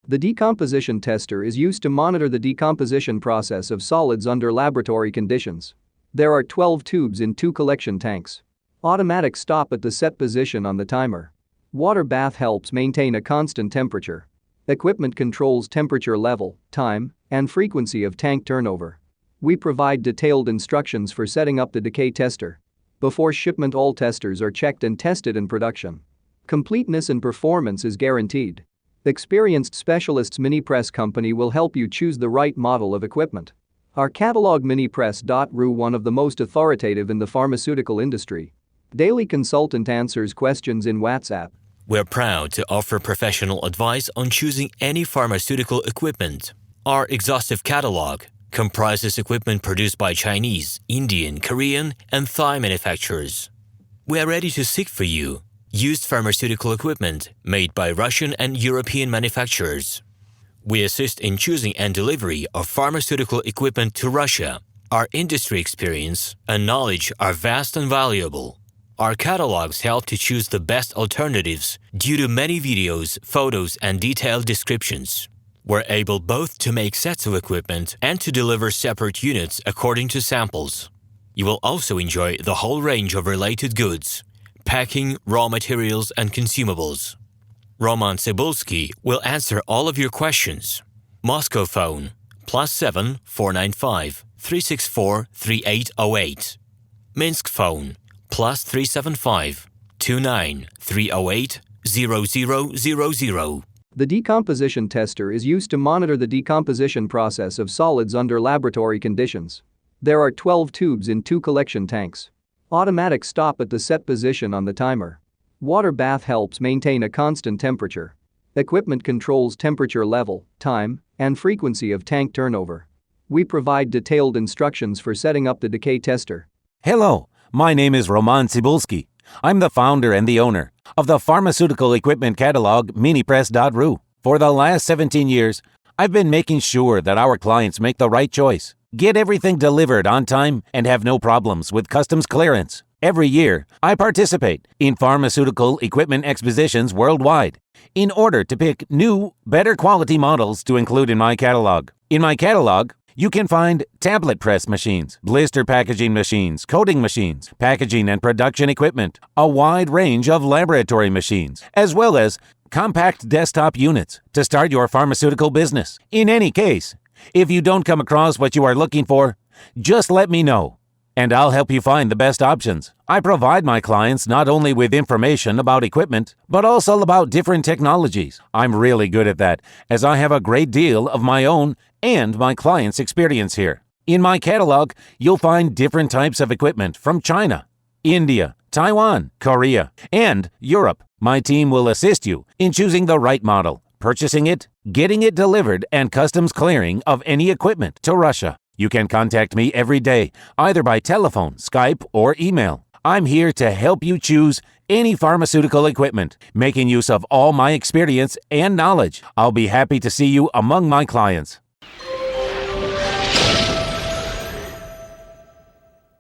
The decomposition tester is used to monitor the decomposition process of solids under laboratory conditions. There are 12 tubes in 2 collection tanks. Automatic stop at the set position on the timer. Water bath helps maintain a constant temperature. Equipment controls temperature level, time, and frequency of tank turnover. We provide detailed instructions for setting up the decay tester. Before shipment, all testers are checked and tested in production. Completeness and performance is guaranteed. Experienced specialists Minipress company will help you choose the right model of equipment. Our catalog Minipress.ru, one of the most authoritative in the pharmaceutical industry. Daily consultant answers questions in WhatsApp. We're proud to offer professional advice on choosing any pharmaceutical equipment. Our exhaustive catalog comprises equipment produced by Chinese, Indian, Korean, and Thai manufacturers. We are ready to seek for you used pharmaceutical equipment made by Russian and European manufacturers. We assist in choosing and delivery of pharmaceutical equipment to Russia. Our industry experience and knowledge are vast and valuable. Our catalogs help to choose the best alternatives due to many videos, photos, and detailed descriptions. We're able both to make sets of equipment and to deliver separate units according to samples. You will also enjoy the whole range of related goods, packing, raw materials, and consumables. RomanTsibulsky will answer all of your questions. Moscow phone +7 495 364 3808. Minsk phone +375 29 308 0000. The decomposition tester is used to monitor the decomposition process of solids under laboratory conditions. There are 12 tubes in 2 collection tanks. Automatic stop at the set position on the timer. Water bath helps maintain a constant temperature. Equipment controls temperature level, time, and frequency of tank turnover. We provide detailed instructions for setting up the decay tester. Hello, my name is RomanTsibulsky. I'm the founder and the owner of the pharmaceutical equipment catalog Minipress.ru. For the last 17 years, I've been making sure that our clients make the right choice, get everything delivered on time, and have no problems with customs clearance. Every year, I participate in pharmaceutical equipment expositions worldwide in order to pick new, better quality models to include in my catalog. In my catalog, you can find tablet press machines, blister packaging machines, coating machines, packaging and production equipment, a wide range of laboratory machines, as well as compact desktop units to start your pharmaceutical business. In any case, if you don't come across what you are looking for, just let me know, and I'll help you find the best options. I provide my clients not only with information about equipment, but also about different technologies. I'm really good at that, as I have a great deal of my own and my clients' experience here. In my catalog, you'll find different types of equipment from China, India, Taiwan, Korea, and Europe. My team will assist you in choosing the right model, purchasing it, getting it delivered, and customs clearing of any equipment to Russia. You can contact me every day, either by telephone, Skype, or email. I'm here to help you choose any pharmaceutical equipment, making use of all my experience and knowledge. I'll be happy to see you among my clients.